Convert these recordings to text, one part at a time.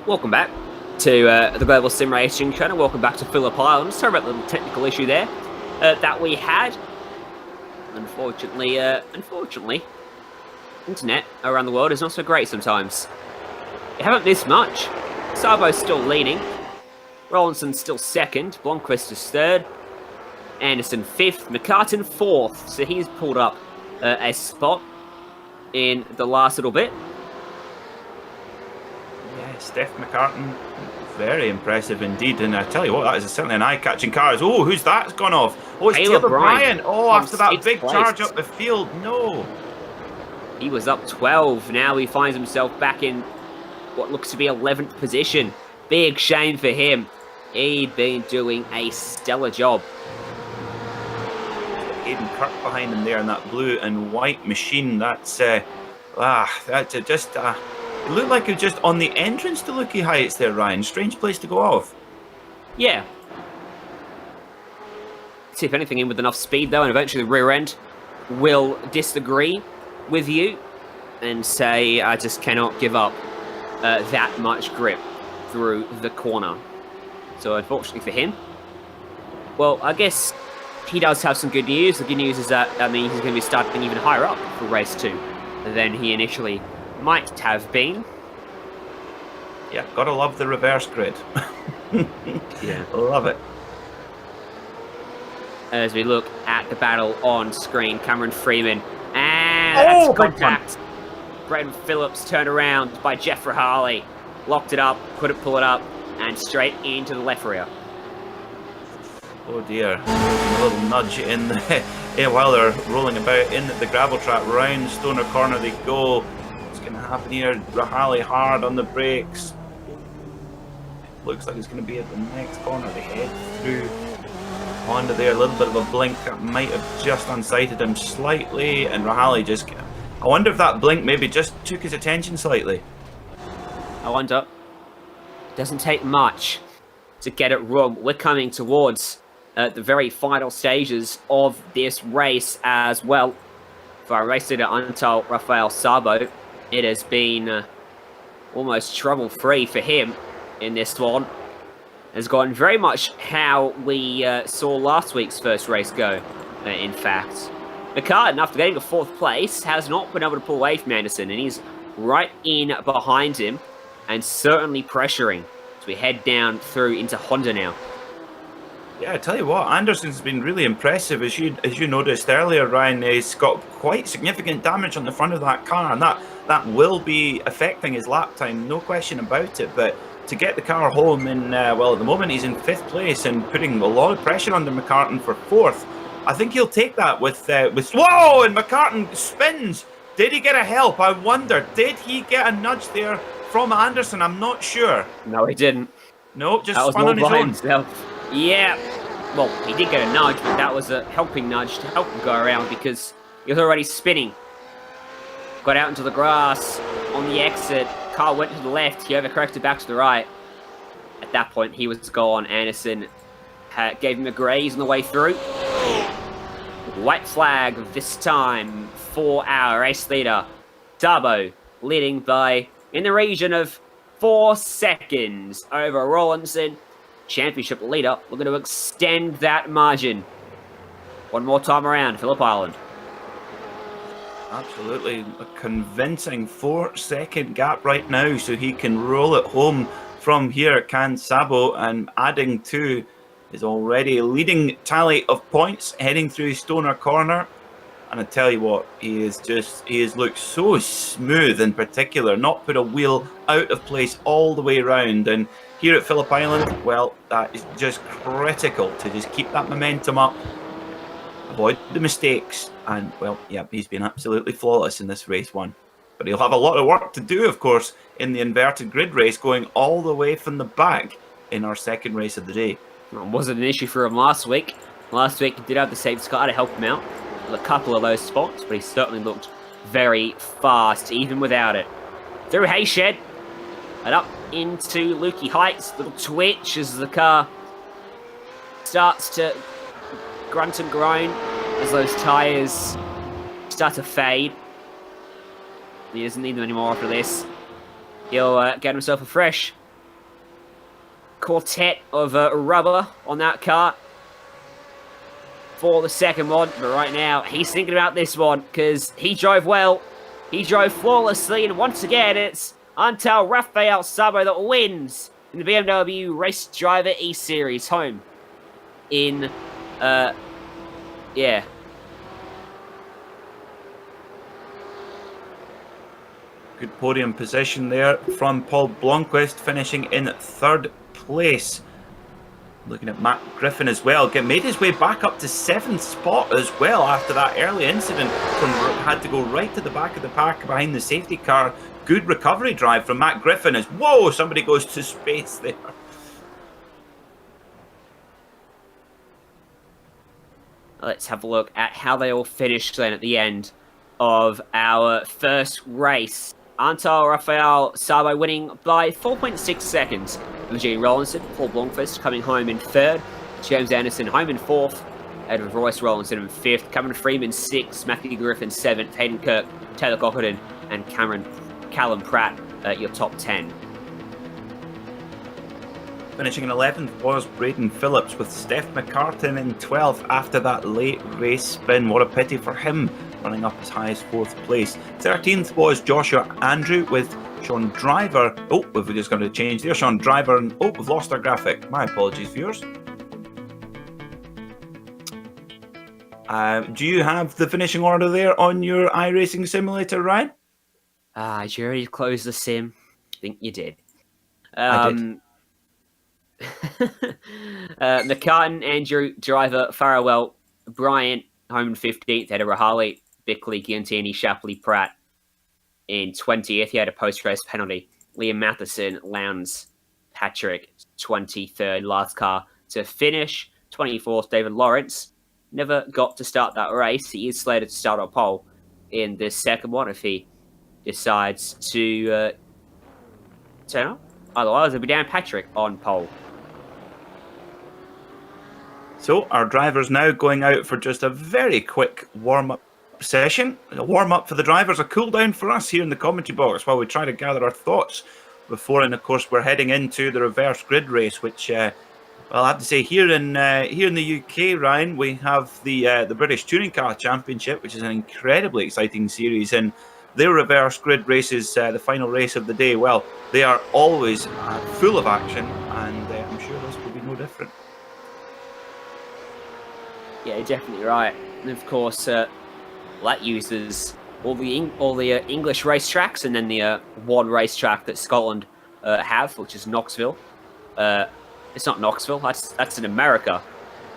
Welcome back to the Global SimRacing Channel. Welcome back to Phillip Island. Sorry about the little technical issue there that we had. Unfortunately, internet around the world is not so great sometimes. You haven't missed much. Sabo's still leading. Rollinson's still second. Blomqvist is third. Anderson fifth. McCartan fourth. So he's pulled up a spot in the last little bit. Steph McCartan, very impressive indeed. And I tell you what, that is certainly an eye-catching car. Oh, who's that's gone off? Oh, it's Taylor Bryan. Oh, after that big charge up the field. No. He was up 12. Now he finds himself back in what looks to be 11th position. Big shame for him. He'd been doing a stellar job. Hayden Kirk behind him there in that blue and white machine. That's just... It looked like it was just on the entrance to Lukey Heights there, Ryan. Strange place to go off. Yeah. See if anything in with enough speed, though, and eventually the rear end will disagree with you and say, I just cannot give up that much grip through the corner. So, unfortunately for him, well, I guess he does have some good news. The good news is that means he's going to be starting even higher up for race 2 than he initially might have been. Yeah, gotta love the reverse grid. Yeah, love it. As we look at the battle on screen, Cameron Freeman, and that's contact. Brendan Phillips turned around by Jeff Rahali, locked it up, couldn't pull it up, and straight into the left rear. Oh dear, a little nudge in the, while they're rolling about in the gravel trap. Round Stoner Corner they go. Going to happen here. Rahali hard on the brakes. Looks like it's going to be at the next corner. They head through onto there. A little bit of a blink that might have just unsighted him slightly, and Rahali just... I wonder if that blink maybe just took his attention slightly. I wonder. It doesn't take much to get it wrong. We're coming towards the very final stages of this race as well. For our race leader, Antal Rafael Sabo, it has been almost trouble-free for him in this one. Has gone very much how we saw last week's first race go, in fact. McCartan, after getting to 4th place, has not been able to pull away from Anderson, and he's right in behind him and certainly pressuring as we head down through into Honda now. Yeah, I tell you what, Anderson's been really impressive. As you noticed earlier, Ryan, he's got quite significant damage on the front of that car, and that will be affecting his lap time, no question about it. But to get the car home in, well, at the moment he's in 5th place and putting a lot of pressure under McCartan for 4th. I think he'll take that with whoa, and McCartan spins. Did he get a help? I wonder. Did he get a nudge there from Anderson? I'm not sure. No, he didn't. No, just spun on his own. Himself. Yeah, well, he did get a nudge, but that was a helping nudge to help him go around because he was already spinning. Got out into the grass on the exit. Car went to the left. He overcorrected back to the right. At that point, he was gone. Anderson gave him a graze on the way through. White flag this time for our race leader, Sabo, leading by in the region of 4 seconds over Rollinson. Championship leader looking to extend that margin one more time around Phillip Island. Absolutely a convincing 4-second gap right now, so he can roll it home from here. Can Sabo, and adding to his already leading tally of points heading through Stoner Corner. And I tell you what, he has looked so smooth in particular, not put a wheel out of place all the way around. And here at Phillip Island, well, that is just critical to just keep that momentum up, avoid the mistakes, and, well, yeah, he's been absolutely flawless in this race 1. But he'll have a lot of work to do, of course, in the inverted grid race, going all the way from the back in our second race of the day. It wasn't an issue for him last week. Last week, he did have the safety car to help him out with a couple of those spots, but he certainly looked very fast, even without it. Through Hayshed, and up into Lukey Heights. Little twitch as the car starts to grunt and groan as those tyres start to fade. He doesn't need them anymore after this. He'll get himself a fresh quartet of rubber on that car for the second one. But right now, he's thinking about this one because he drove well. He drove flawlessly. And once again, it's Antal Rafael Sabo that wins in the BMW Race Driver E-Series home in, yeah. Good podium position there from Paul Blomqvist, finishing in third place. Looking at Matt Griffin as well, made his way back up to 7th spot as well after that early incident. Had to go right to the back of the pack behind the safety car. Good recovery drive from Matt Griffin as, whoa, somebody goes to space there. Let's have a look at how they all finished then at the end of our first race. Antal Rafael Sabo winning by 4.6 seconds. Eugene Rollinson, Paul Blomqvist coming home in third. James Anderson home in fourth. Edward Royce Rollinson in fifth. Cameron Freeman sixth. Matthew Griffin seventh. Hayden Kirk, Taylor Cockerton, and Callum Pratt your top 10. Finishing in 11th was Braden Phillips, with Steph McCartan in 12th after that late race spin. What a pity for him, running up as high as 4th place. 13th was Joshua Andrew, with Sean Driver. Oh, we've just got to change there. Sean Driver, and oh, we've lost our graphic. My apologies, viewers. Do you have the finishing order there on your iRacing simulator, Ryan? Did you already close the sim? I think you did. I did. McCartan, Andrew, Driver, Farrell, Bryant, home in 15th, Edinburgh Harley, Bickley, Giantini, Shapley, Pratt in 20th. He had a post-race penalty. Liam Matheson, Lowndes, Patrick, 23rd, last car to finish. 24th, David Lawrence. Never got to start that race. He is slated to start on pole in the second one if he decides to turn up. Otherwise, it'll be Dan Patrick on pole. So our drivers now going out for just a very quick warm-up session. A warm-up for the drivers, a cool-down for us here in the commentary box while we try to gather our thoughts before, and of course, we're heading into the reverse grid race, which, well, I have to say, here in the UK, Ryan, we have the British Touring Car Championship, which is an incredibly exciting series, and their reverse grid races, the final race of the day, well, they are always full of action, and I'm sure this will be no different. Yeah, you're definitely right. And of course, that uses all the English racetracks, and then the one racetrack that Scotland have, which is Knoxville. It's not Knoxville. That's in America.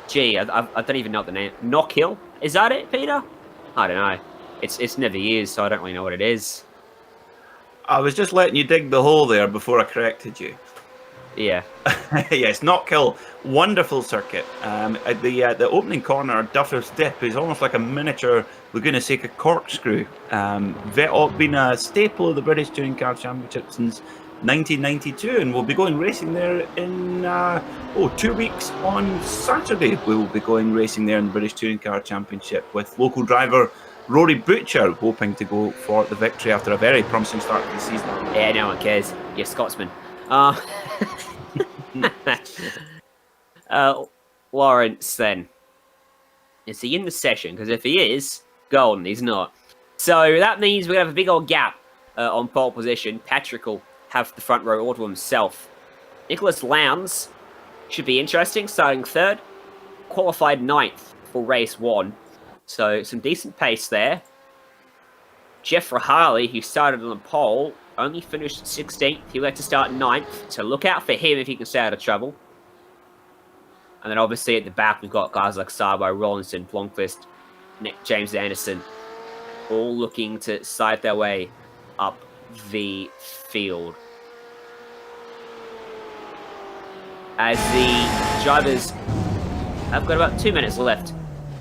Gee, I don't even know the name. Knockhill? Is that it, Peter? I don't know. It's never used, so I don't really know what it is. I was just letting you dig the hole there before I corrected you. Yeah. Yes, Knockhill, wonderful circuit. The opening corner, Duffer's Dip, is almost like a miniature Laguna Seca corkscrew. Been a staple of the British Touring Car Championship since 1992, and we'll be going racing there in 2 weeks on Saturday. We will be going racing there in the British Touring Car Championship with local driver Rory Butcher hoping to go for the victory after a very promising start to the season. Yeah, no one cares. You're Scotsman. Lawrence, then. Is he in the session? Because if he is, golden. He's not. So that means we're going to have a big old gap on pole position. Patrick will have the front row all to himself. Nicholas Lowndes should be interesting, starting third. Qualified 9th for race 1. So some decent pace there. Jeff Harley, who started on the pole, only finished 16th. He had to start 9th, so look out for him if he can stay out of trouble. And then obviously at the back, we've got guys like Sabo, Rollinson, Blomqvist, James Anderson, all looking to side their way up the field. As the drivers have got about 2 minutes left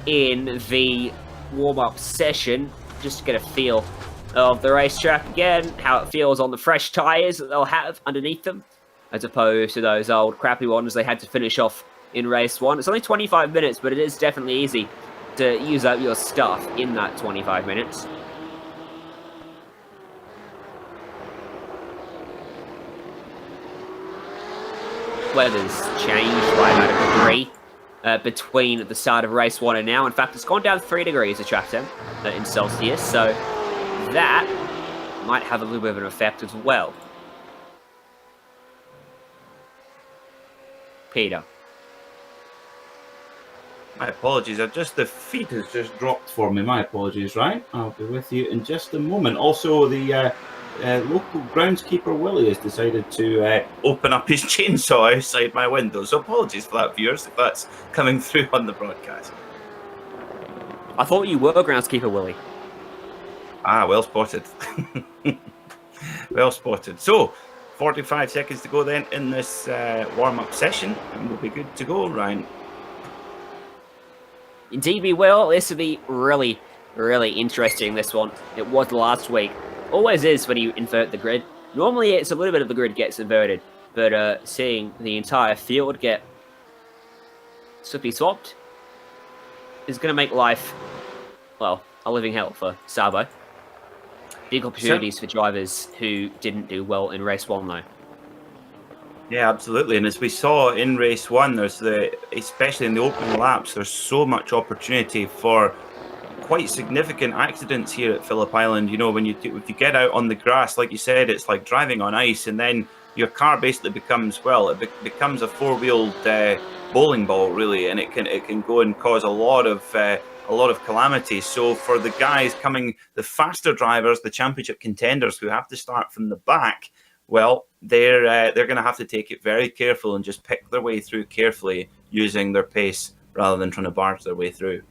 in the warm-up session, just to get a feel of the racetrack again, how it feels on the fresh tyres that they'll have underneath them, as opposed to those old crappy ones they had to finish off in race 1. It's only 25 minutes, but it is definitely easy to use up your stuff in that 25 minutes. weather's changed by about a degree between the start of race 1 and now. In fact, it's gone down 3 degrees the track temp in Celsius, so that might have a little bit of an effect as well. Peter. My apologies. The feed has just dropped for me. My apologies, Ryan. I'll be with you in just a moment. Also, the local groundskeeper Willie has decided to open up his chainsaw outside my window. So apologies for that, viewers, if that's coming through on the broadcast. I thought you were groundskeeper Willie. Ah, well spotted. Well spotted. So, 45 seconds to go then in this warm-up session, and we'll be good to go, Ryan. Indeed we will. This will be really, really interesting, this one. It was last week. Always is when you invert the grid. Normally it's a little bit of the grid gets inverted, but seeing the entire field get swiftly swapped is going to make life, well, a living hell for Sabo. Big opportunities for drivers who didn't do well in race 1 though. Yeah, absolutely. And as we saw in race 1, there's especially in the opening laps, there's so much opportunity for quite significant accidents here at Phillip Island. You know, if you get out on the grass, like you said, it's like driving on ice, and then your car basically becomes, well, it becomes a four-wheeled bowling ball, really, and it can go and cause a lot of calamity. So for the guys coming, the faster drivers, the championship contenders who have to start from the back, well, they're going to have to take it very careful and just pick their way through carefully using their pace rather than trying to barge their way through.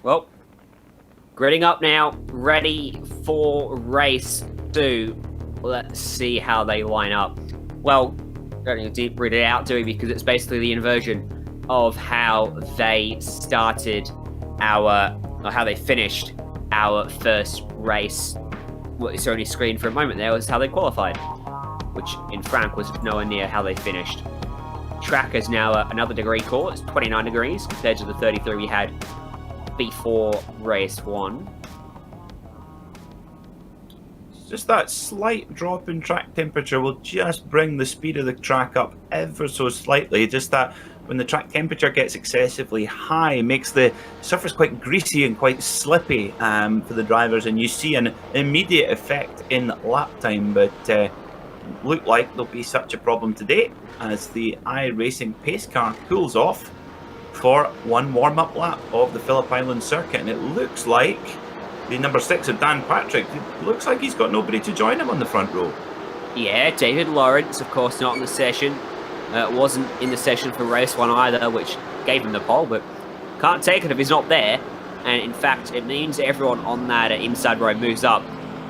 Well, gridding up now, ready for race 2. Let's see how they line up. Well, don't need to deep read it out, do we? Because it's basically the inversion of how they started how they finished our first race. What is only screened for a moment there was how they qualified, which in Frank was nowhere near how they finished. Track is now another degree call. It's 29 degrees compared to the 33 we had before race 1. Just that slight drop in track temperature will just bring the speed of the track up ever so slightly. Just that when the track temperature gets excessively high, makes the surface quite greasy and quite slippy for the drivers, and you see an immediate effect in lap time. But look like there'll be such a problem today as the iRacing pace car cools off for one warm-up lap of the Phillip Island circuit, and it looks like the number 6 of Dan Patrick, it looks like he's got nobody to join him on the front row. Yeah, David Lawrence, of course, not in the session. Wasn't in the session for race 1 either, which gave him the pole, but can't take it if he's not there. And in fact, it means everyone on that inside row moves up.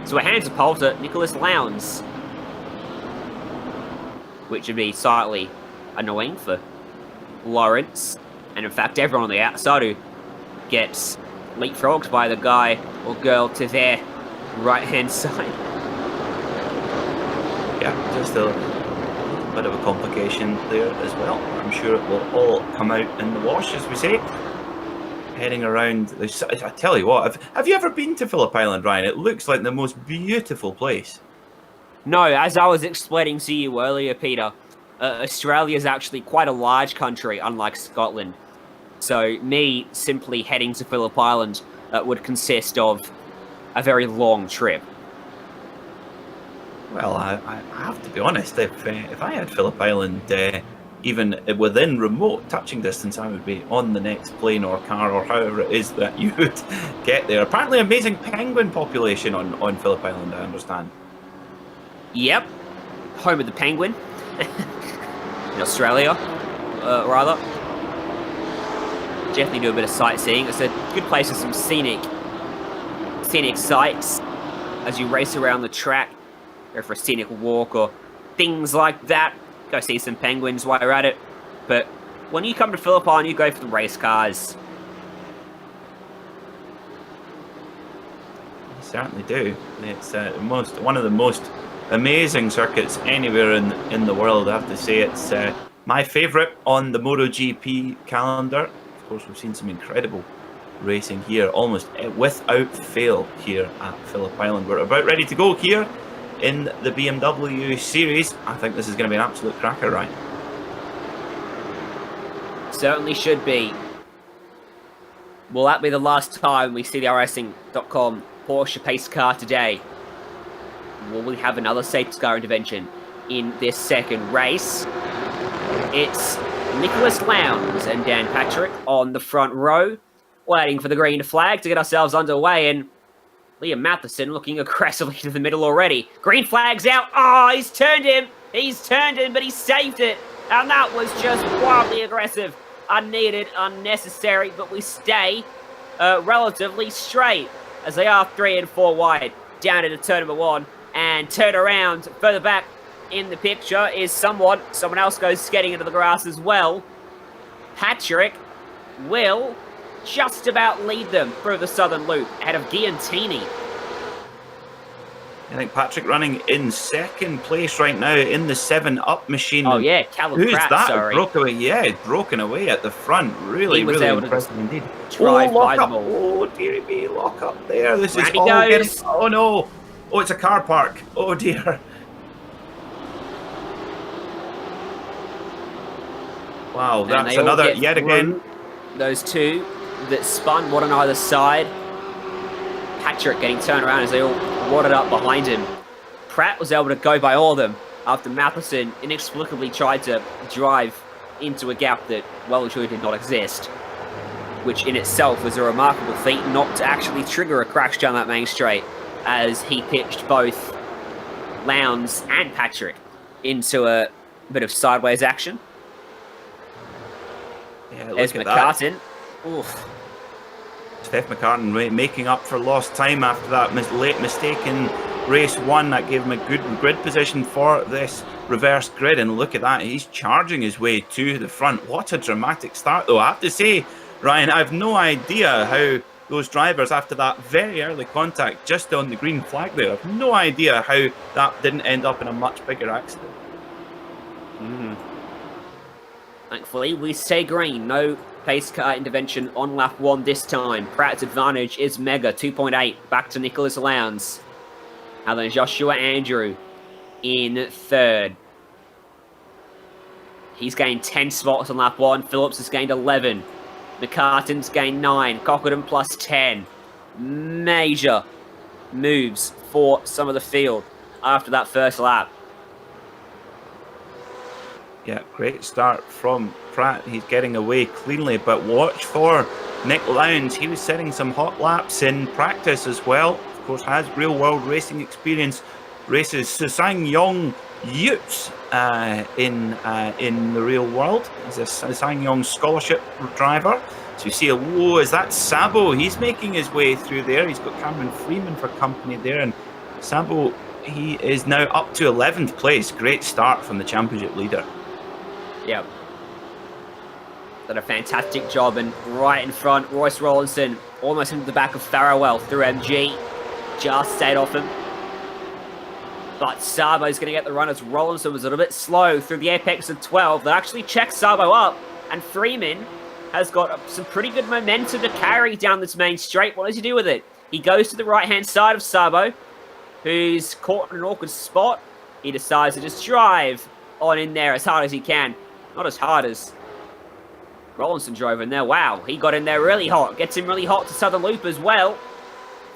So it hands the pole to Nicholas Lowndes, which would be slightly annoying for Lawrence. And in fact, everyone on the outside who gets leapfrogged by the guy or girl to their right-hand side. Yeah, just a bit of a complication there as well. I'm sure it will all come out in the wash, as we say. Heading around, I tell you what, have you ever been to Phillip Island, Ryan? It looks like the most beautiful place. No, as I was explaining to you earlier, Peter, Australia is actually quite a large country, unlike Scotland. So me simply heading to Phillip Island would consist of a very long trip. Well, I have to be honest, if I had Phillip Island even within remote touching distance, I would be on the next plane or car or however it is that you would get there. Apparently amazing penguin population on Phillip Island, I understand. Yep, home of the penguin. In Australia, rather. Definitely do a bit of sightseeing. It's a good place for some scenic sights as you race around the track. Go for a scenic walk or things like that. Go see some penguins while you're at it. But when you come to Phillip Island, you go for the race cars. You certainly do. It's one of the most amazing circuits anywhere in the world. I have to say, it's my favourite on the MotoGP calendar. Of course, we've seen some incredible racing here, almost without fail here at Phillip Island. We're about ready to go here in the BMW series. I think this is going to be an absolute cracker, right? Certainly should be. Will that be the last time we see the iRacing.com Porsche pace car today? Will we have another safety car intervention in this second race? It's Nicholas Lowndes and Dan Patrick on the front row, waiting for the green flag to get ourselves underway, and Liam Matheson looking aggressively to the middle already. Green flag's out. Oh, he's turned him. He's turned him, but he saved it. And that was just wildly aggressive. Unneeded, unnecessary, but we stay relatively straight as they are 3 and 4 wide down into turn number 1, and turn around further back in the picture is someone else goes skating into the grass as well. Patrick will just about lead them through the southern loop ahead of Giantini. I think Patrick running in second place right now in the 7-Up machine. Oh yeah, Callum Who's Pratt, that? sorry. Broke away. Yeah, broken away at the front. Really, really impressive indeed. Drive by lock the up. ball. Oh, dearie me, lock up there. This Randy is all goes. getting... Oh no. Oh, it's a car park. Oh dear. Wow, that's another, yet again. Those two that spun, one on either side. Patrick getting turned around as they all wadded up behind him. Pratt was able to go by all of them after Matheson inexplicably tried to drive into a gap that well and truly did not exist, which in itself was a remarkable feat not to actually trigger a crash down that main straight, as he pitched both Lowndes and Patrick into a bit of sideways action. Yeah, look There's at McCartan. that. Oof. Steph McCartan making up for lost time after that late mistake in race 1. That gave him a good grid position for this reverse grid, and look at that, he's charging his way to the front. What a dramatic start though. I have to say, Ryan, I have no idea how those drivers, after that very early contact just on the green flag there, I have no idea how that didn't end up in a much bigger accident. Thankfully, we stay green. No pace car intervention on lap 1 this time. Pratt's advantage is mega, 2.8. Back to Nicholas Lowndes. And then Joshua Andrew in third. He's gained 10 spots on lap 1. Phillips has gained 11. McCartan's gained 9. Cockerdon plus 10. Major moves for some of the field after that first lap. Yeah, great start from Pratt. He's getting away cleanly, but watch for Nick Lowndes. He was setting some hot laps in practice as well. Of course, has real-world racing experience. Races SsangYong Utes in the real world. He's a SsangYong scholarship driver. So you see, is that Sabo? He's making his way through there. He's got Cameron Freeman for company there, and Sabo, he is now up to 11th place. Great start from the championship leader. Yep. Done a fantastic job, and right in front, Royce Rollinson almost into the back of Farrowell through MG. Just stayed off him. But Sabo's going to get the run as Rollinson was a little bit slow through the apex of 12. They actually checked Sabo up, and Freeman has got some pretty good momentum to carry down this main straight. What does he do with it? He goes to the right-hand side of Sabo, who's caught in an awkward spot. He decides to just drive on in there as hard as he can. Not as hard as Rollinson drove in there. Wow, he got in there really hot. Gets him really hot to Southern Loop as well.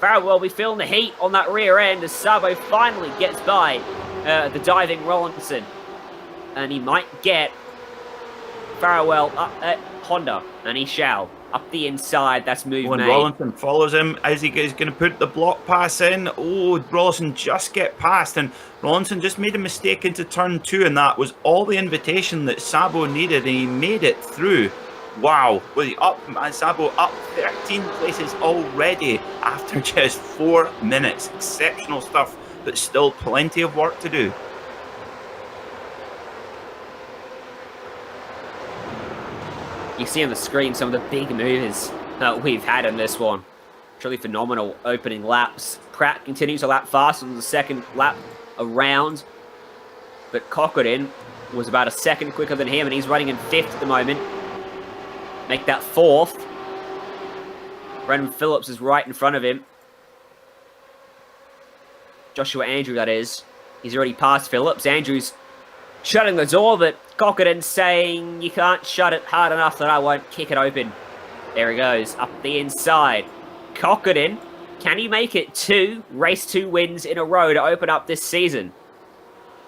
Farrell will be feeling the heat on that rear end as Sabo finally gets by the diving Rollinson. And he might get Farrell up at Honda, and he shall. Up the inside, that's move when made. Rollinson follows him as he is going to put the block pass in. Oh, Rollinson just get past, and Rollinson just made a mistake into turn 2, and that was all the invitation that Sabo needed, and he made it through. Wow, Sabo up 13 places already after just 4 minutes. Exceptional stuff, but still plenty of work to do. You see on the screen some of the big moves that we've had in this one. Truly phenomenal opening laps. Pratt continues to lap fast on the second lap around, but Cockerdon was about a second quicker than him, and he's running in 5th at the moment. Make that 4th. Brendan Phillips is right in front of him. Joshua Andrew, that is. He's already past Phillips. Andrews shutting the door, but Cockerton saying, you can't shut it hard enough that I won't kick it open. There he goes, up the inside. Cockerton, can he make it 2 race 2 wins in a row to open up this season?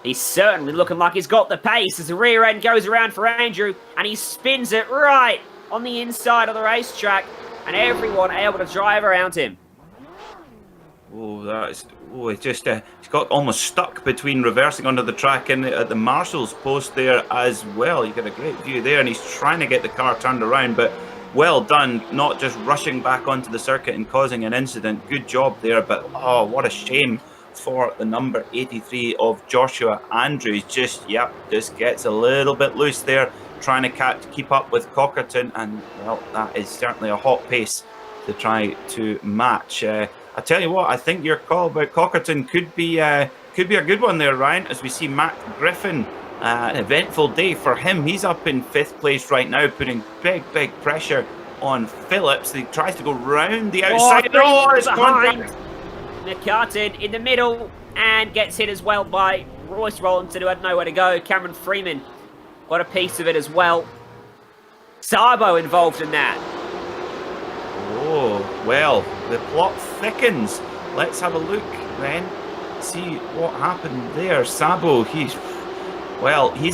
He's certainly looking like he's got the pace as the rear end goes around for Andrew, and he spins it right on the inside of the racetrack, and everyone able to drive around him. It's just he's got almost stuck between reversing onto the track and at the marshal's post there as well. You get a great view there, and he's trying to get the car turned around, but well done, not just rushing back onto the circuit and causing an incident. Good job there, but oh, what a shame for the number 83 of Joshua Andrews. Just gets a little bit loose there, trying to keep up with Cockerton, and well, that is certainly a hot pace to try to match. I tell you what, I think your call about Cockerton could be a good one there, Ryan, as we see Matt Griffin. An eventful day for him. He's up in 5th place right now, putting big pressure on Phillips. He tries to go round the outside. It's behind McCartan in the middle, and gets hit as well by Royce Rollinson, who had nowhere to go. Cameron Freeman got a piece of it as well. Sabo involved in that. Oh, well, the plot thickens. Let's have a look then, see what happened there. Sabo, he's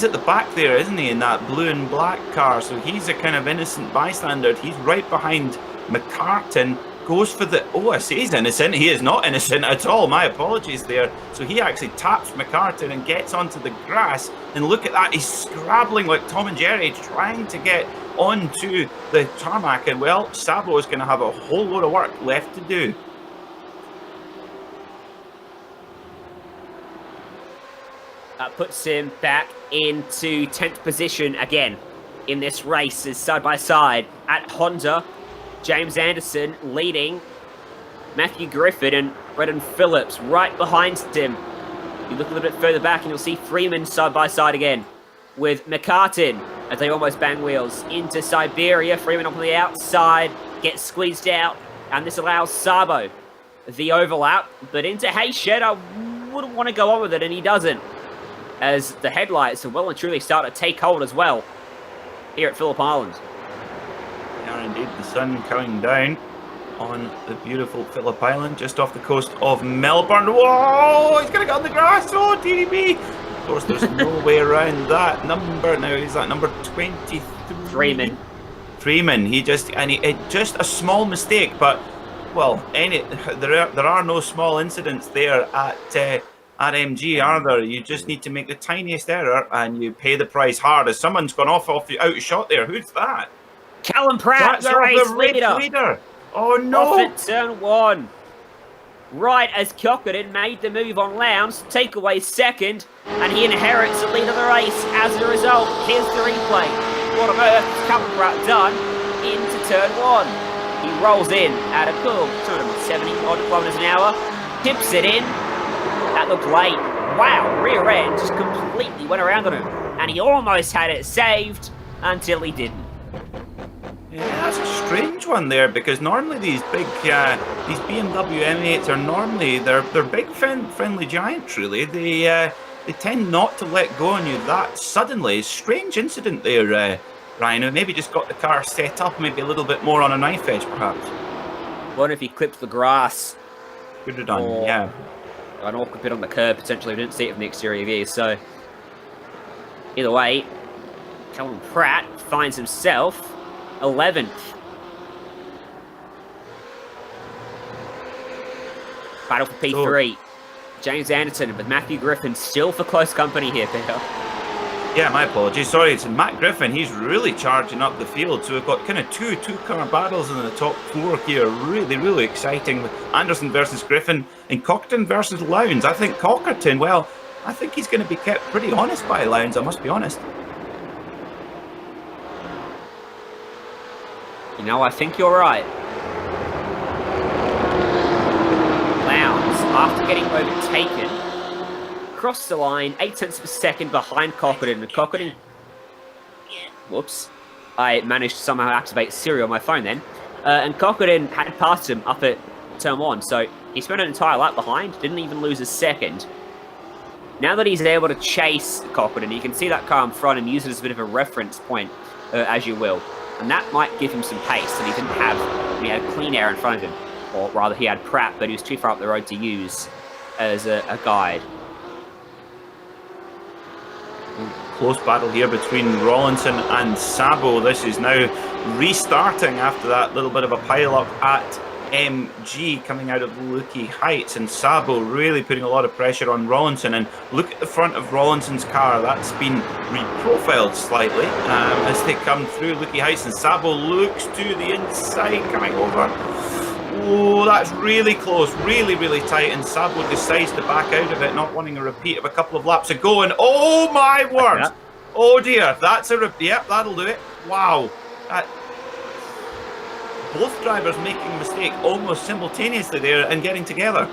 at the back there, isn't he, in that blue and black car? So he's a kind of innocent bystander. He's right behind McCartan, goes for the... Oh, I say he's innocent. He is not innocent at all. My apologies there. So he actually taps McCartan and gets onto the grass. And look at that. He's scrabbling like Tom and Jerry, trying to get onto the tarmac. And, well, Sabo is going to have a whole load of work left to do. That puts him back into 10th position again in this race, as side by side at Honda. James Anderson leading Matthew Griffin and Brendan Phillips right behind him. You look a little bit further back and you'll see Freeman side by side again with McCartan as they almost bang wheels into Siberia. Freeman on the outside gets squeezed out, and this allows Sabo the overlap, but into Hayshed. I wouldn't want to go on with it, and he doesn't, as the headlights are well and truly start to take hold as well here at Phillip Island. Yeah, indeed, the sun coming down on the beautiful Phillip Island, just off the coast of Melbourne. Whoa, he's going to get on the grass. Oh, DDB. Of course, there's no way around that number. Now, is that number 23? Freeman. He just a small mistake, but, well, there are no small incidents there at MG, are there? You just need to make the tiniest error and you pay the price hard, as someone's gone off the outshot there. Who's that? Callum Pratt, the race leader. Oh no! Off at turn 1. Right as Cockerton made the move on Lowndes, take away second, and he inherits the lead of the race as a result. Here's the replay. What on earth has Callum Pratt done into turn 1? He rolls in at a cool 270 odd kilometers an hour, tips it in. That looked late. Wow, rear end just completely went around on him, and he almost had it saved until he didn't. Yeah, that's a strange one there, because normally these big these BMW M8s are normally they're big friendly giants. Really, they tend not to let go on you that suddenly. Strange incident there, Ryan. Maybe just got the car set up maybe a little bit more on a knife edge, perhaps. Wonder if he clipped the grass. Could have done, yeah. An awkward bit on the curb, potentially. We didn't see it from the exterior view, so either way, Callum Pratt finds himself 11th. Battle for P3. James Anderson with Matthew Griffin still for close company here, Peter. Yeah, my apologies. Sorry, it's Matt Griffin. He's really charging up the field. So we've got kind of two-car battles in the top 4 here. Really exciting with Anderson versus Griffin and Cockerton versus Lowndes. I think Cockerton, well, I think he's going to be kept pretty honest by Lowndes, I must be honest. You know, I think you're right. Lowndes, after getting overtaken, crossed the line 0.8 of a second behind Cockerton. And Cockerton... Whoops. I managed to somehow activate Siri on my phone then. And Cockerton had passed him up at turn 1. So he spent an entire lap behind. Didn't even lose a second. Now that he's able to chase Cochran, you can see that car in front and use it as a bit of a reference point, as you will. And that might give him some pace that he didn't have when he had clean air in front of him. Or rather, he had Pratt, but he was too far up the road to use as a guide. Close battle here between Rawlinson and Sabo. This is now restarting after that little bit of a pile-up at MG coming out of Lukey Heights, and Sabo really putting a lot of pressure on Rawlinson. And look at the front of Rawlinson's car, that's been reprofiled slightly as they come through Lukey Heights, and Sabo looks to the inside coming over. Oh, that's really close, really tight, and Sabo decides to back out of it, not wanting a repeat of a couple of laps ago, and oh my word, oh dear, that's a repeat. Yep, that'll do it. Wow. Both drivers making a mistake almost simultaneously there and getting together.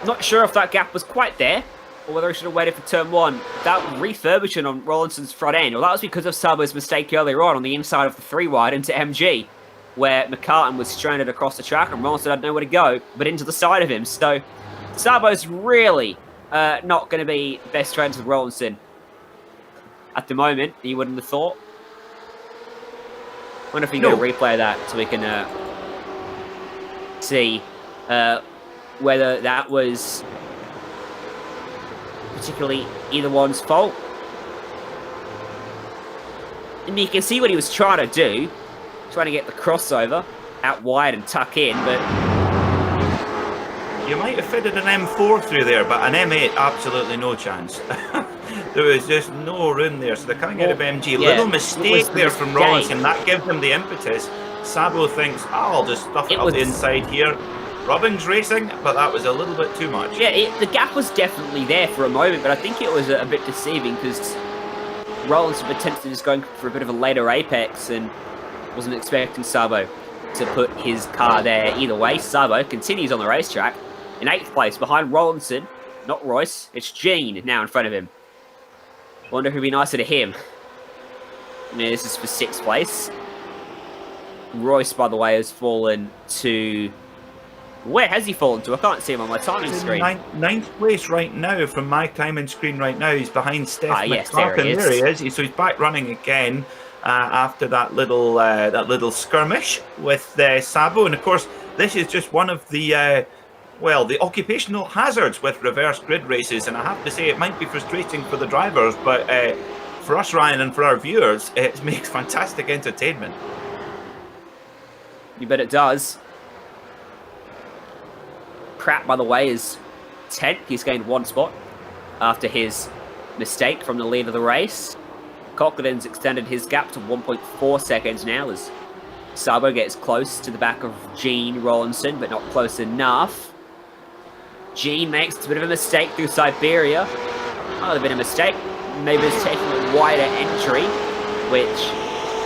Not sure if that gap was quite there, or whether he should have waited for turn one. That refurbishing on Rawlinson's front end, well, that was because of Sabo's mistake earlier on the inside of the 3 wide into MG, where McCartan was stranded across the track and Rawlinson had nowhere to go but into the side of him. So Sabo's really not going to be best friends with Rawlinson at the moment, you wouldn't have thought. I wonder if we can replay that so we can see whether that was particularly either one's fault. I mean, you can see what he was trying to do, trying to get the crossover out wide and tuck in, but you might have fitted an M4 through there, but an M8, absolutely no chance. There was just no room there, so they're coming out of MG. Little mistake there from Rawlinson, that gives them the impetus. Sabo thinks, I'll just stuff it up the inside here. Rubbing's racing, but that was a little bit too much. Yeah, the gap was definitely there for a moment, but I think it was a bit deceiving because Rawlinson potentially just going for a bit of a later apex and wasn't expecting Sabo to put his car there either way. Sabo continues on the racetrack in 8th place behind Rawlinson, not Royce. It's Gene now in front of him. Wonder who'd be nicer to him. I mean, this is for 6th place. Royce, by the way, has fallen to... Where has he fallen to? I can't see him on my timing screen. 9th place right now from my timing screen right now. He's behind Steph yes, McClarkin. There he is. So he's back running again after that little skirmish with Sabo. And of course, this is just one of the the occupational hazards with reverse grid races. And I have to say, it might be frustrating for the drivers, but for us, Ryan, and for our viewers, it makes fantastic entertainment. You bet it does. Pratt, by the way, is 10th. He's gained 1 spot after his mistake from the lead of the race. Cochran's extended his gap to 1.4 seconds now as Sabo gets close to the back of Gene Rawlinson, but not close enough. Gene makes a bit of a mistake through Siberia. Another bit of a mistake. Maybe it's taking a wider entry, which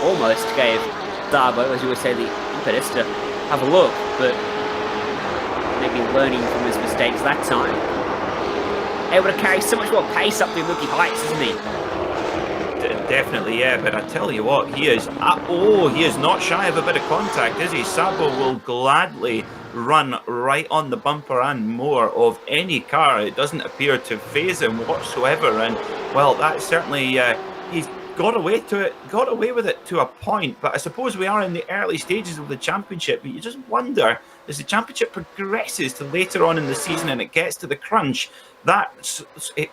almost gave Sabo, as you would say, the impetus to have a look, but maybe learning from his mistakes that time. Able to carry so much more pace up through Lukey Heights, isn't he? Definitely, yeah, but I tell you what, he is not shy of a bit of contact, is he? Sabo will gladly run right on the bumper and more of any car. It doesn't appear to faze him whatsoever, and well, that's certainly he's got away with it to a point. But I suppose we are in the early stages of the championship, but you just wonder, as the championship progresses to later on in the season and it gets to the crunch, that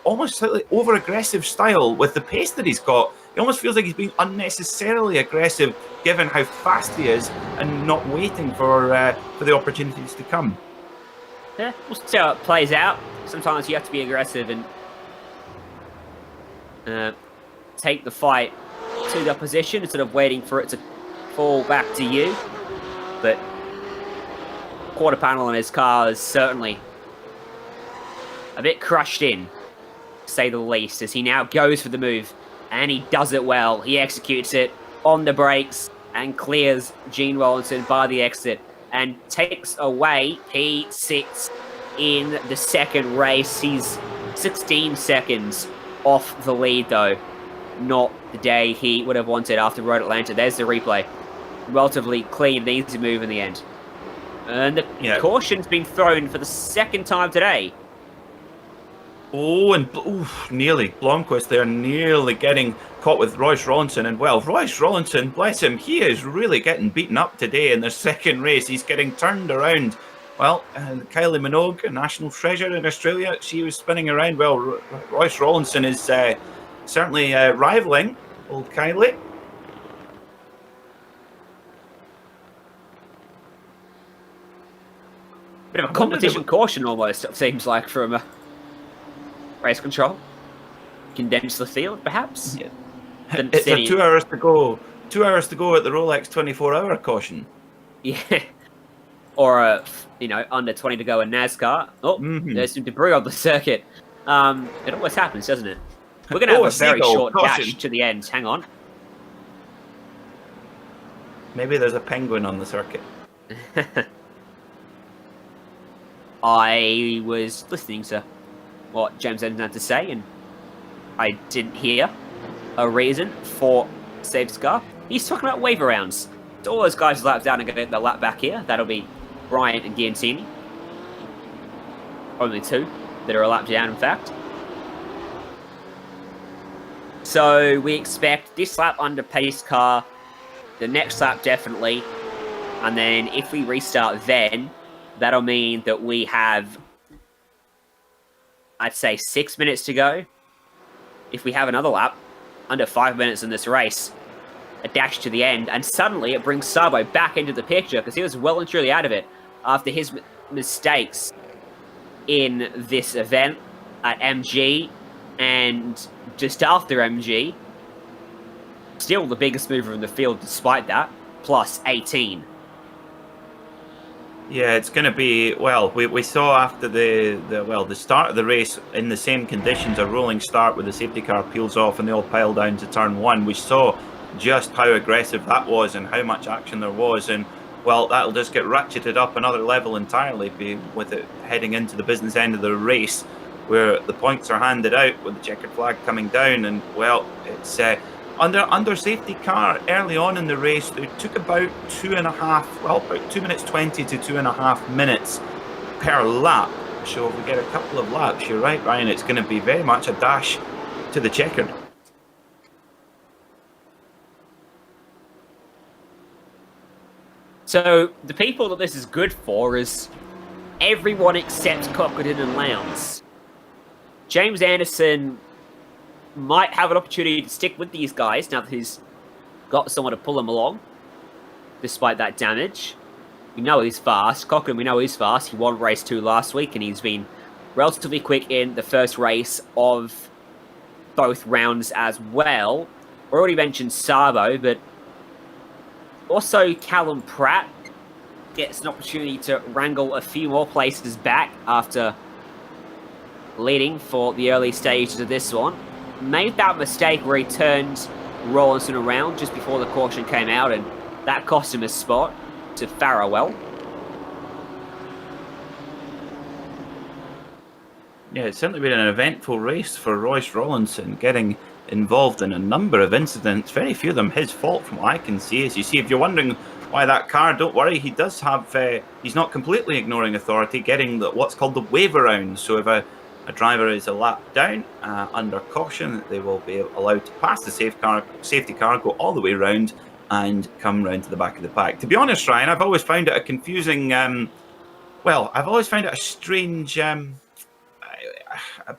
almost slightly over-aggressive style with the pace that he's got, it almost feels like he's being unnecessarily aggressive given how fast he is and not waiting for the opportunities to come. Yeah, we'll see how it plays out. Sometimes you have to be aggressive and take the fight to the opposition instead of waiting for it to fall back to you. But quarter panel on his car is certainly a bit crushed in, to say the least, as he now goes for the move, and he does it well. He executes it on the brakes and clears Gene Rawlinson by the exit and takes away P6 in the second race. He's 16 seconds off the lead, though. Not the day he would have wanted after Road Atlanta. There's the replay. Relatively clean and easy move in the end. And the caution's been thrown for the second time today. Oh, and nearly. Blomqvist there nearly getting caught with Royce Rollinson. And well, Royce Rollinson, bless him, he is really getting beaten up today in the second race. He's getting turned around. Well, Kylie Minogue, a national treasure in Australia, she was spinning around. Well, Royce Rollinson is certainly rivaling old Kylie. Bit of a competition caution almost, it seems like, from race control. Condense the field, perhaps? Yeah. It's a 2 hours to go. 2 hours to go at the Rolex 24-hour caution. Yeah. Or, under 20 to go in NASCAR. Oh, there's some debris on the circuit. It always happens, doesn't it? We're going to have a very short dash to the end. Hang on. Maybe there's a penguin on the circuit. I was listening to what James Anderson had to say, and I didn't hear a reason for safety car. He's talking about wave rounds. So all those guys lap down and get their lap back here. That'll be Bryant and Giantini. Only two that are a lap down, in fact. So we expect this lap under pace car, the next lap definitely, and then if we restart then, that'll mean that we have, I'd say, 6 minutes to go. If we have another lap, under 5 minutes in this race, a dash to the end, and suddenly it brings Sabo back into the picture because he was well and truly out of it after his mistakes in this event at MG and just after MG. Still the biggest mover in the field despite that, plus 18. Yeah, it's going to be, well, we saw after the start of the race in the same conditions, a rolling start where the safety car peels off and they all pile down to turn one. We saw just how aggressive that was and how much action there was. And, well, that'll just get ratcheted up another level entirely with it heading into the business end of the race where the points are handed out with the checkered flag coming down. And, well, it's... Under safety car, early on in the race, it took about 2 minutes 20 to 2.5 minutes per lap. So if we get a couple of laps, you're right, Ryan, it's going to be very much a dash to the checkered. So the people that this is good for is everyone except Cockerdon and Lowndes. James Anderson might have an opportunity to stick with these guys now that he's got someone to pull him along, despite that damage. We know he's fast. Cochran, we know he's fast. He won race 2 last week, and he's been relatively quick in the first race of both rounds as well. We already mentioned Sabo, but also Callum Pratt gets an opportunity to wrangle a few more places back after leading for the early stages of this one. Made that mistake where he turned Rollinson around just before the caution came out, and that cost him a spot to Farrowell. Yeah, it's certainly been an eventful race for Royce Rollinson, getting involved in a number of incidents, very few of them his fault from what I can see. As you see, if you're wondering why that car, don't worry, he does have, he's not completely ignoring authority, getting what's called the wave around. So if a driver is a lap down under caution, they will be allowed to pass the safety car, go all the way around and come round to the back of the pack. To be honest, Ryan, I've always found it a confusing, I've always found it a strange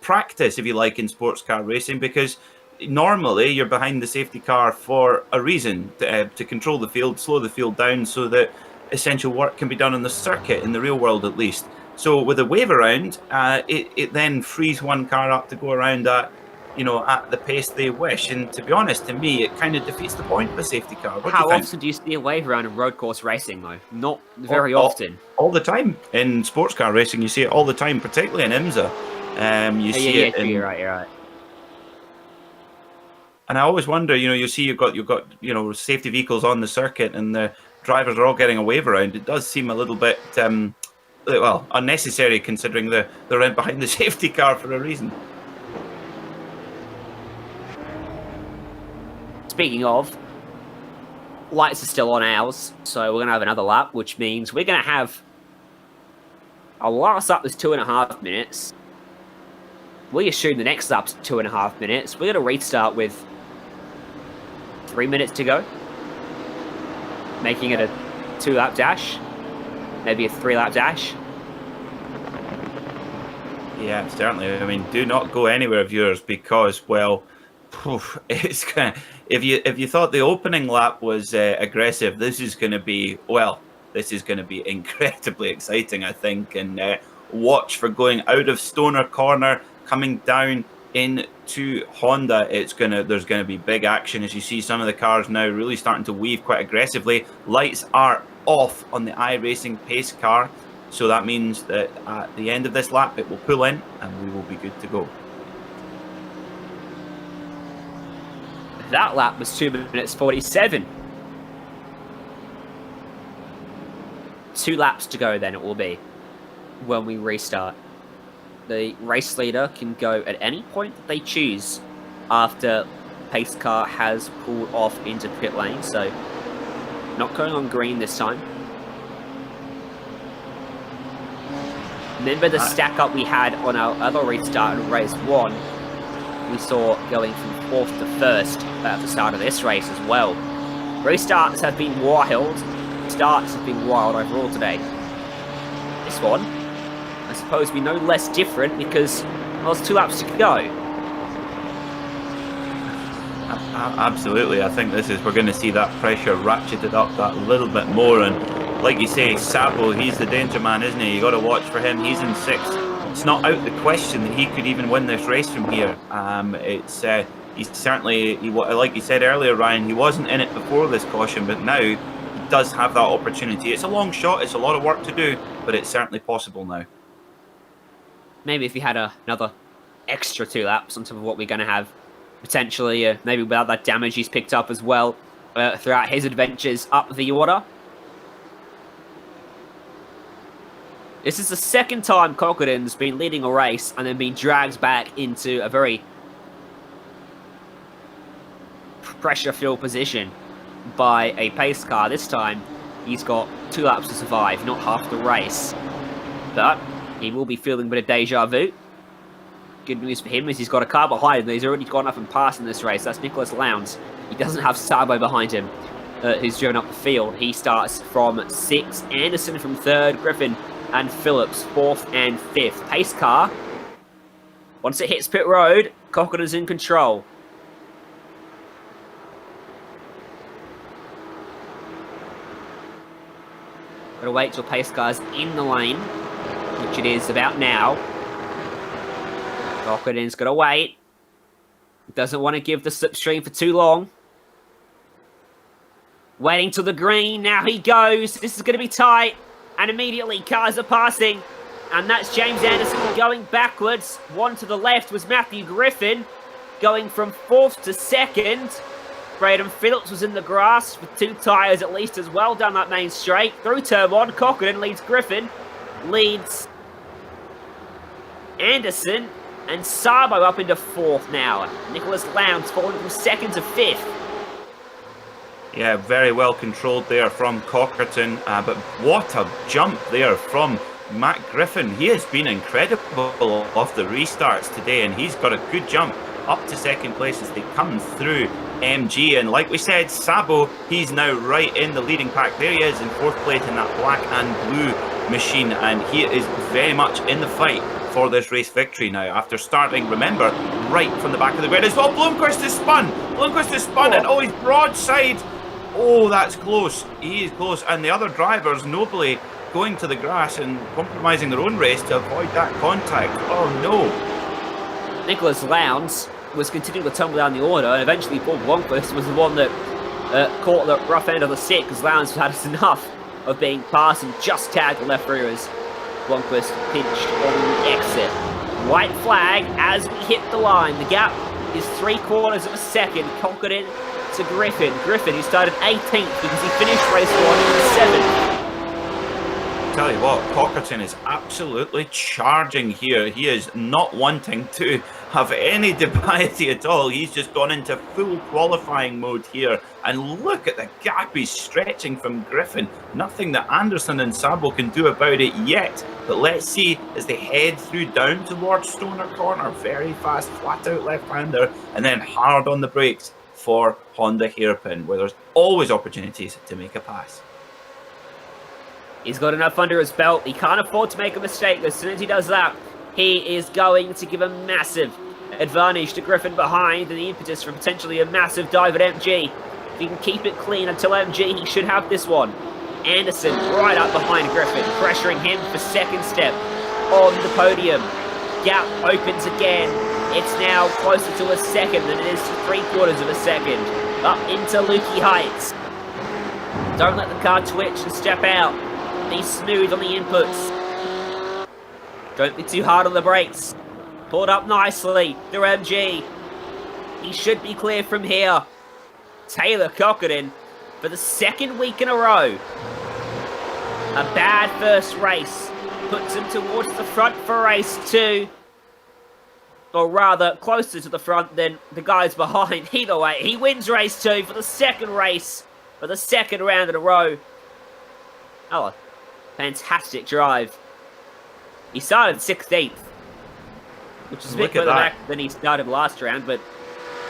practice, if you like, in sports car racing, because normally you're behind the safety car for a reason, to control the field, slow the field down so that essential work can be done on the circuit, in the real world at least. So with a wave around, it then frees one car up to go around at the pace they wish. And to be honest, to me, it kind of defeats the point of a safety car. How often do you see a wave around in road course racing, though? Not very often. All the time. In sports car racing, you see it all the time, particularly in IMSA. You're right. And I always wonder, you've got safety vehicles on the circuit and the drivers are all getting a wave around. It does seem a little bit... unnecessary, considering they're right behind the safety car for a reason. Speaking of, lights are still on ours, so we're going to have another lap, which means we're going to have our last lap is 2.5 minutes. we assume the next lap's 2.5 minutes. We're going to restart with 3 minutes to go, making it a 2-lap dash, maybe a 3-lap dash. Yeah, certainly. I mean, do not go anywhere, viewers, because, well, it's kind of, if you thought the opening lap was aggressive, this is going to be, well, this is going to be incredibly exciting, I think. And watch for going out of Stoner Corner, coming down into Honda. There's going to be big action as you see some of the cars now really starting to weave quite aggressively. Lights are off on the iRacing pace car. So that means that at the end of this lap, it will pull in and we will be good to go. That lap was 2 minutes 47. 2 laps to go then it will be when we restart. The race leader can go at any point that they choose after the pace car has pulled off into pit lane. So not going on green this time. Remember the stack up we had on our other restart in race 1? We saw going from 4th to 1st at the start of this race as well. Restarts have been wild. Starts have been wild overall today. This one, I suppose, be no less different because well, there's 2 laps to go. Absolutely. I think we're going to see that pressure ratcheted up that little bit more. And like you say, Sabo, he's the danger man, isn't he? You got to watch for him. He's in 6th. It's not out the question that he could even win this race from here. He's certainly, like you said earlier, Ryan, he wasn't in it before this caution, but now he does have that opportunity. It's a long shot. It's a lot of work to do, but it's certainly possible now. Maybe if he had another extra 2 laps on top of what we're going to have, potentially, maybe without that damage he's picked up as well throughout his adventures up the order. This is the second time Cockerdin's been leading a race and then been dragged back into a very pressure-filled position by a pace car. This time, he's got 2 laps to survive, not half the race. But he will be feeling a bit of deja vu. Good news for him is he's got a car behind him. He's already gone up and passed in this race. That's Nicholas Lowndes. He doesn't have Sabo behind him, who's driven up the field. He starts from 6th, Anderson from 3rd, Griffin and Phillips 4th and 5th. Pace car, once it hits pit road, Cockerdin's in control. Gotta wait till pace car's in the lane, which it is about now. Cockerdin's gotta wait. Doesn't want to give the slipstream for too long. Waiting till the green, now he goes. This is gonna be tight. And immediately cars are passing. And that's James Anderson going backwards. One to the left was Matthew Griffin, going from 4th to 2nd. Braden Phillips was in the grass with 2 tyres at least as well down that main straight. Through turn 1, Cockerdin leads Griffin, leads Anderson, and Sabo up into 4th now. Nicholas Lowndes falling from 2nd to 5th. Yeah, very well controlled there from Cockerton, but what a jump there from Matt Griffin. He has been incredible off the restarts today, and he's got a good jump up to 2nd place as they come through MG. And like we said, Sabo, he's now right in the leading pack. There he is in 4th place in that black and blue machine, and he is very much in the fight for this race victory now after starting, remember, right from the back of the grid as well. Blomqvist is spun, and oh, he's broadside. Oh, that's close. He is close, and the other drivers nobly going to the grass and compromising their own race to avoid that contact. Oh no. Nicholas Lowndes was continuing to tumble down the order, and eventually Paul Blomqvist was the one that caught the rough end of the stick, because Lowndes had enough of being passed and just tagged the left rear as Blomqvist pinched on the exit. White flag as we hit the line. The gap is 3/4 of a second. Cockerdin to Griffin. Griffin, who started 18th because he finished race 1 in 7th. Tell you what, Cockerton is absolutely charging here. He is not wanting to have any dubiety at all. He's just gone into full qualifying mode here. And look at the gap he's stretching from Griffin. Nothing that Anderson and Sabo can do about it yet. But let's see as they head through down towards Stoner Corner. Very fast, flat-out left-hander. And then hard on the brakes for Honda Hairpin, where there's always opportunities to make a pass. He's got enough under his belt. He can't afford to make a mistake. As soon as he does that, he is going to give a massive advantage to Griffin behind, and the impetus for potentially a massive dive at MG. If he can keep it clean until MG, he should have this one. Anderson right up behind Griffin, pressuring him for second step on the podium. Gap opens again. It's now closer to a second than it is to 3/4 of a second. Up into Lukey Heights. Don't let the car twitch and step out. Be smooth on the inputs. Don't be too hard on the brakes. Pulled up nicely through MG. He should be clear from here. Taylor Cockerton for the second week in a row. A bad first race puts him towards the front for race 2. Or rather, closer to the front than the guys behind. Either way, he wins race 2 for the second race, for the second round in a row. Oh, fantastic drive. He started 16th, which is a bit further back than he started last round, but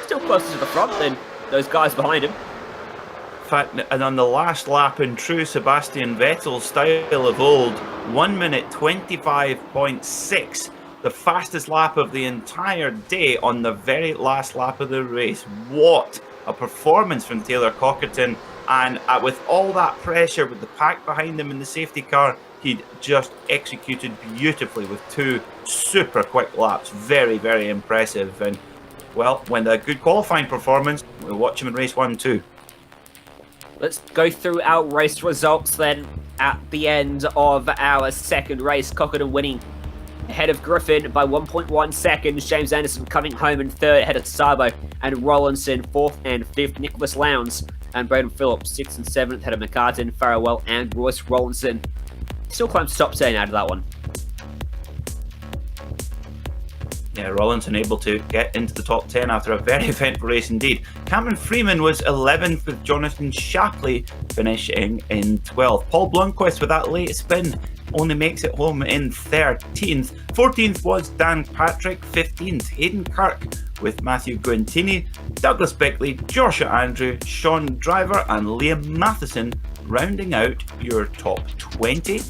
still closer to the front than those guys behind him. In fact, and on the last lap in true Sebastian Vettel style of old, 1 minute 25.6, the fastest lap of the entire day on the very last lap of the race. What a performance from Taylor Cockerton. And with all that pressure, with the pack behind him in the safety car, he'd just executed beautifully with 2 super quick laps. Very, very impressive. And, well, when a good qualifying performance, we'll watch him in race 1 too. Let's go through our race results then. At the end of our second race, Cockerton winning ahead of Griffin by 1.1 seconds. James Anderson coming home in third ahead of Sabo and Rollinson 4th and 5th. Nicholas Lowndes and Braden Phillip 6th and 7th ahead of McCartan, Farrell and Royce Rollinson. Still climbs top 10 out of that one. Yeah, Rollinson able to get into the top 10 after a very eventful race indeed. Cameron Freeman was 11th with Jonathan Shapley finishing in 12th. Paul Blomqvist with that late spin only makes it home in 13th. 14th was Dan Patrick. 15th, Hayden Kirk with Matthew Guintini, Douglas Bickley, Joshua Andrew, Sean Driver and Liam Matheson rounding out your top 20.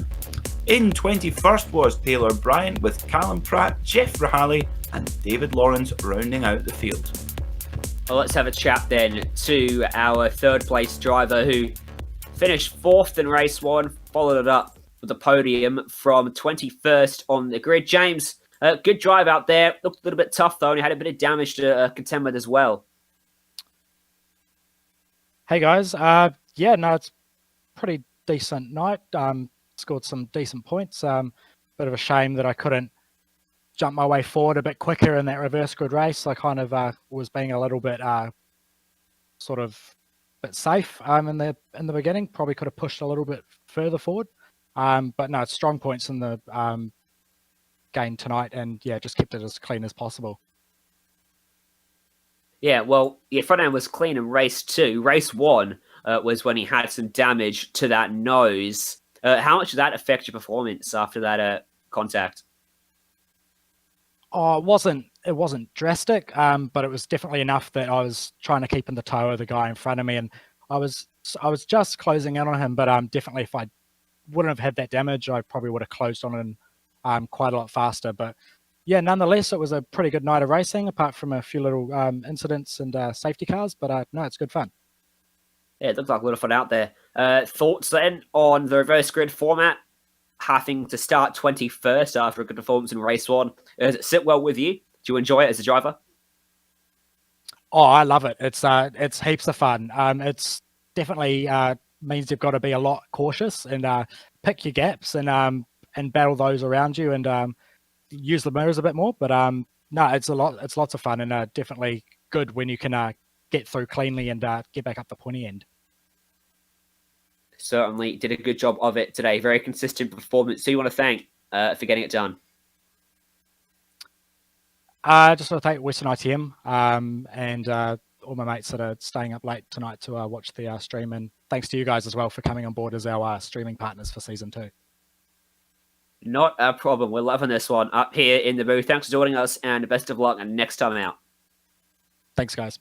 In 21st was Taylor Bryant with Callum Pratt, Jeff Rahali and David Lawrence rounding out the field. Well, let's have a chat then to our third place driver who finished 4th in race 1, followed it up with a podium from 21st on the grid. James, good drive out there. Looked a little bit tough though, and he had a bit of damage to contend with as well. Hey guys, yeah, no, it's pretty decent night. Scored some decent points. Bit of a shame that I couldn't jump my way forward a bit quicker in that reverse grid race. I kind of was being a little bit sort of bit safe in the beginning. Probably could have pushed a little bit further forward. But no, it's strong points in the game tonight, and yeah, just kept it as clean as possible. Yeah, well, your front end was clean in race 2. Race 1 was when he had some damage to that nose. How much did that affect your performance after that contact? Oh, it wasn't drastic, but it was definitely enough that I was trying to keep in the toe of the guy in front of me, and I was just closing in on him. But definitely, if I wouldn't have had that damage, I probably would have closed on him quite a lot faster. But yeah, nonetheless, it was a pretty good night of racing, apart from a few little incidents and safety cars. But no, it's good fun. Yeah, it looked like a lot of fun out there. Thoughts then on the reverse grid format? Having to start 21st after a good performance in race 1. Does it sit well with you? Do you enjoy it as a driver? Oh, I love it. It's heaps of fun. It's definitely means you've got to be a lot cautious and pick your gaps and battle those around you and use the mirrors a bit more. But no, it's lots of fun and definitely good when you can get through cleanly and get back up the pointy end. Certainly did a good job of it today. Very consistent performance. So you want to thank for getting it done? Just want to thank Western ITM and all my mates that are staying up late tonight to watch the stream. And thanks to you guys as well for coming on board as our streaming partners for season 2. Not a problem. We're loving this one up here in the booth. Thanks for joining us, and best of luck and next time out. Thanks, guys.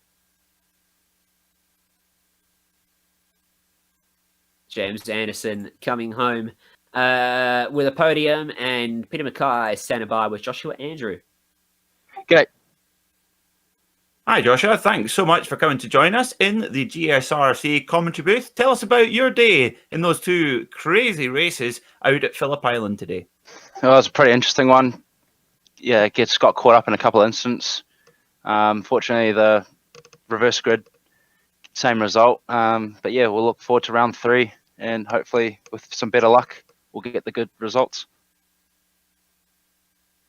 James Anderson coming home with a podium, and Peter Mackay standing by with Joshua Andrew. G'day. Hi, Joshua. Thanks so much for coming to join us in the GSRC commentary booth. Tell us about your day in those 2 crazy races out at Phillip Island today. Well, it was a pretty interesting one. Yeah, got caught up in a couple of incidents. Fortunately, the reverse grid, same result. But yeah, we'll look forward to round 3, and hopefully with some better luck, we'll get the good results.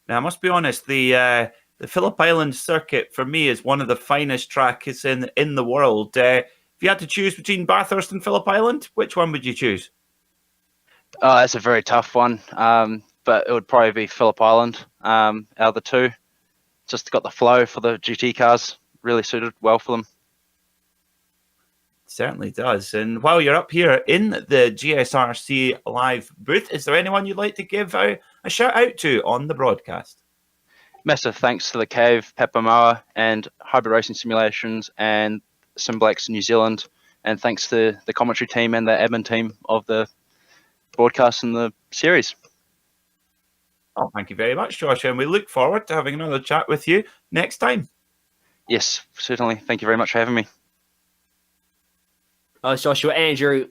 Now, I must be honest, the Phillip Island circuit for me is one of the finest tracks in the world. If you had to choose between Bathurst and Phillip Island, which one would you choose? That's a very tough one, but it would probably be Phillip Island out of the 2. Just got the flow for the GT cars, really suited well for them. Certainly does. And while you're up here in the GSRC live booth, is there anyone you'd like to give a shout out to on the broadcast? Massive thanks to the Cave, Papamoa, and Hybrid Racing Simulations, and Simblex New Zealand, and thanks to the commentary team and the admin team of the broadcast and the series. Oh, thank you very much, Josh, and we look forward to having another chat with you next time. Yes, certainly. Thank you very much for having me. It's Joshua Andrew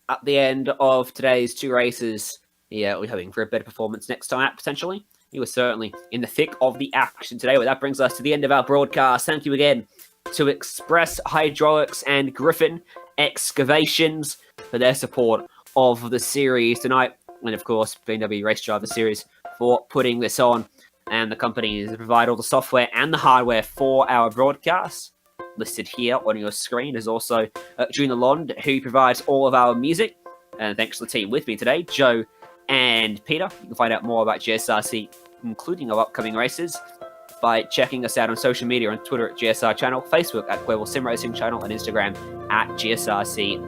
at the end of today's 2 races. Yeah, we're hoping for a better performance next time out, potentially. He was certainly in the thick of the action today. Well, that brings us to the end of our broadcast. Thank you again to Express Hydraulics and Griffin Excavations for their support of the series tonight. And of course, BMW Race Driver Series for putting this on. And the companies that provide all the software and the hardware for our broadcasts. Listed here on your screen is also Juna Lond, who provides all of our music. And thanks to the team with me today, Joe and Peter. You can find out more about GSRC, including our upcoming races, by checking us out on social media on Twitter at GSR Channel, Facebook at Global SimRacing Channel, and Instagram at GSRC_gram.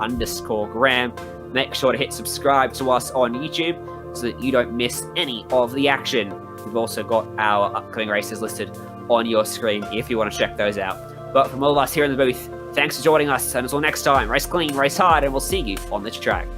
Make sure to hit subscribe to us on YouTube so that you don't miss any of the action. We've also got our upcoming races listed on your screen if you want to check those out. But from all of us here in the booth, thanks for joining us, and until next time, race clean, race hard, and we'll see you on the track.